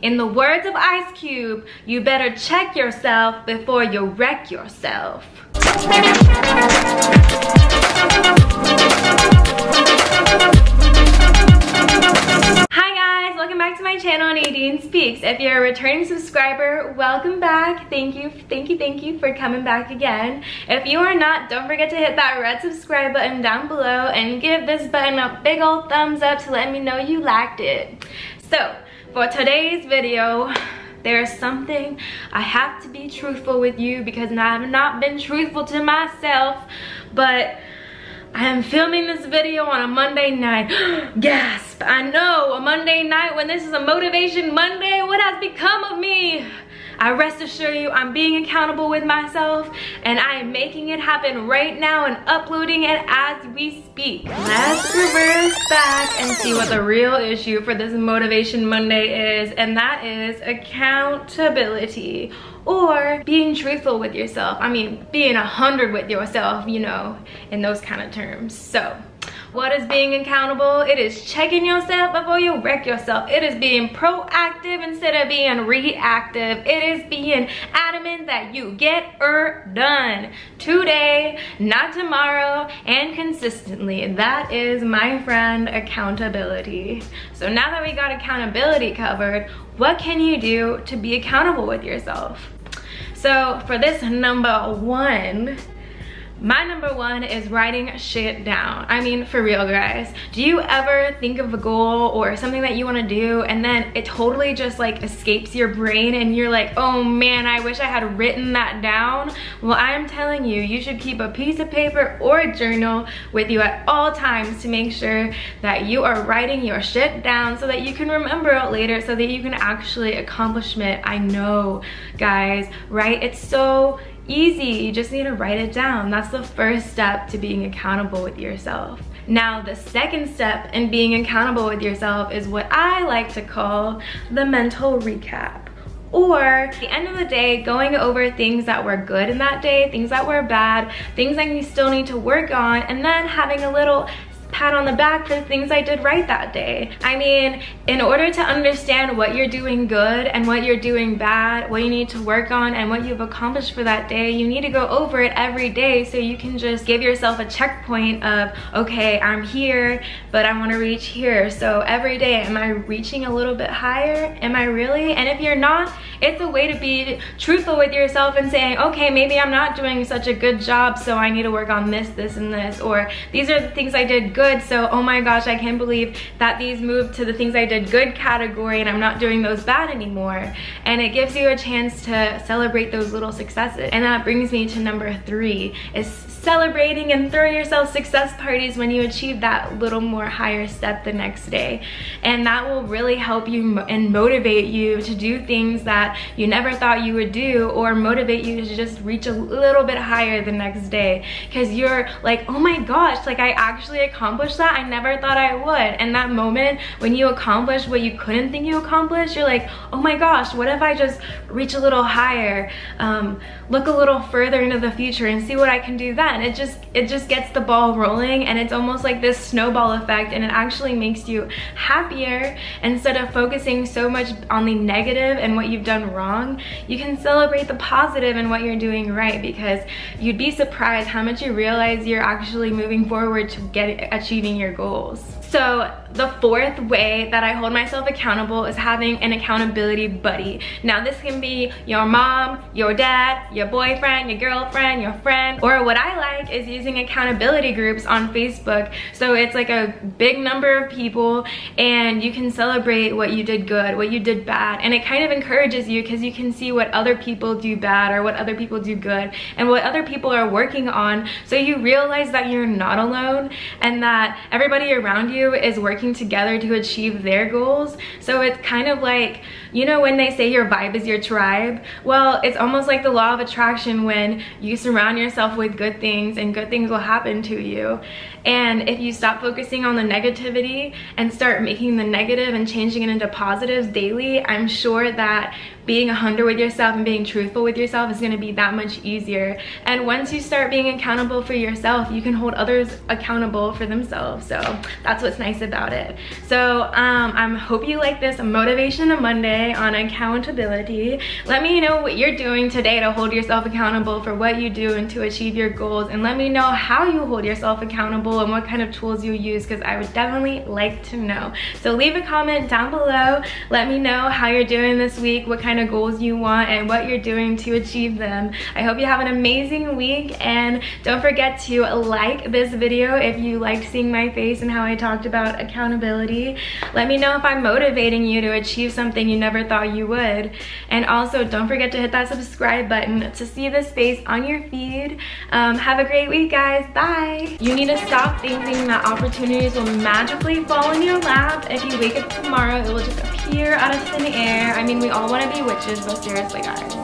In the words of Ice Cube, you better check yourself before you wreck yourself. Welcome back to my channel, Nadinespeaks. If you're a returning subscriber, welcome back. Thank you for coming back again. If you are not, don't forget to hit that red subscribe button down below and give this button a big old thumbs up to let me know you liked it. So, for today's video, there's something I have to be truthful with you because I have not been truthful to myself, but I am filming this video on a Monday night. Gasp! I know, a Monday night when this is a Motivation Monday. What has become of me? I rest assure you I'm being accountable with myself and I am making it happen right now and uploading it as we speak. Let's reverse back and see what the real issue for this Motivation Monday is, and that is accountability. Or being truthful with yourself. I mean, being 100 with yourself, you know, in those kind of terms. So, what is being accountable? It is checking yourself before you wreck yourself. It is being proactive instead of being reactive. It is being adamant that you get done today, not tomorrow, and consistently. That is, my friend, accountability. So now that we got accountability covered, what can you do to be accountable with yourself? So for this number one, my number one is writing shit down. I mean, for real, guys. Do you ever think of a goal or something that you want to do and then it totally just like escapes your brain and you're like, oh man, I wish I had written that down? Well, I'm telling you, you should keep a piece of paper or a journal with you at all times to make sure that you are writing your shit down so that you can remember it later, so that you can actually accomplish it. I know, guys, right? It's so easy. You just need to write it down. That's the first step to being accountable with yourself. Now, the second step in being accountable with yourself is what I like to call the mental recap. Or at the end of the day, going over things that were good in that day, things that were bad, things that you still need to work on, and then having a little pat on the back for the things I did right that day. I mean, in order to understand what you're doing good and what you're doing bad, what you need to work on and what you've accomplished for that day, you need to go over it every day so you can just give yourself a checkpoint of, okay, I'm here, but I want to reach here. So every day, am I reaching a little bit higher? Am I really? And if you're not, it's a way to be truthful with yourself and saying, okay, maybe I'm not doing such a good job, so I need to work on this, this, and this. Or these are the things I did good, so oh my gosh, I can't believe that these moved to the things I did good category and I'm not doing those bad anymore. And it gives you a chance to celebrate those little successes. And that brings me to number three, is celebrating and throwing yourself success parties when you achieve that little more higher step the next day. And that will really help you and motivate you to do things that you never thought you would do, or motivate you to just reach a little bit higher the next day, because you're like, oh my gosh, like I actually accomplished that. I never thought I would. And that moment when you accomplish what you couldn't think you accomplished, you're like, oh my gosh, what if I just reach a little higher, look a little further into the future and see what I can do then. It just gets the ball rolling, and it's almost like this snowball effect, and it actually makes you happier. Instead of focusing so much on the negative and what you've done wrong, you can celebrate the positive and what you're doing right, because you'd be surprised how much you realize you're actually moving forward to achieving your goals. So the fourth way that I hold myself accountable is having an accountability buddy. Now this can be your mom, your dad, your boyfriend, your girlfriend, your friend, or what I like is using accountability groups on Facebook. So it's like a big number of people and you can celebrate what you did good, what you did bad, and it kind of encourages you because you can see what other people do bad or what other people do good and what other people are working on. So you realize that you're not alone and that everybody around you is working together to achieve their goals. So it's kind of like, you know, when they say your vibe is your tribe, well, it's almost like the law of attraction when you surround yourself with good things and good things will happen to you. And if you stop focusing on the negativity and start making the negative and changing it into positives daily, I'm sure that being 100 with yourself and being truthful with yourself is going to be that much easier. And once you start being accountable for yourself, you can hold others accountable for themselves. So that's what's nice about it. So I hope you like this Motivational Monday on accountability. Let me know what you're doing today to hold yourself accountable for what you do and to achieve your goals, and let me know how you hold yourself accountable and what kind of tools you use, because I would definitely like to know. So leave a comment down below. Let me know how you're doing this week, what kind of goals you want, and what you're doing to achieve them. I hope you have an amazing week, and don't forget to like this video if you liked seeing my face and how I talked about accountability. Let me know if I'm motivating you to achieve something you never thought you would. And also don't forget to hit that subscribe button to see this face on your feed. Have a great week, guys. Bye. You need to stop thinking that opportunities will magically fall in your lap. If you wake up tomorrow, it will just appear out of thin air. I mean, we all want to be witches, but seriously, guys.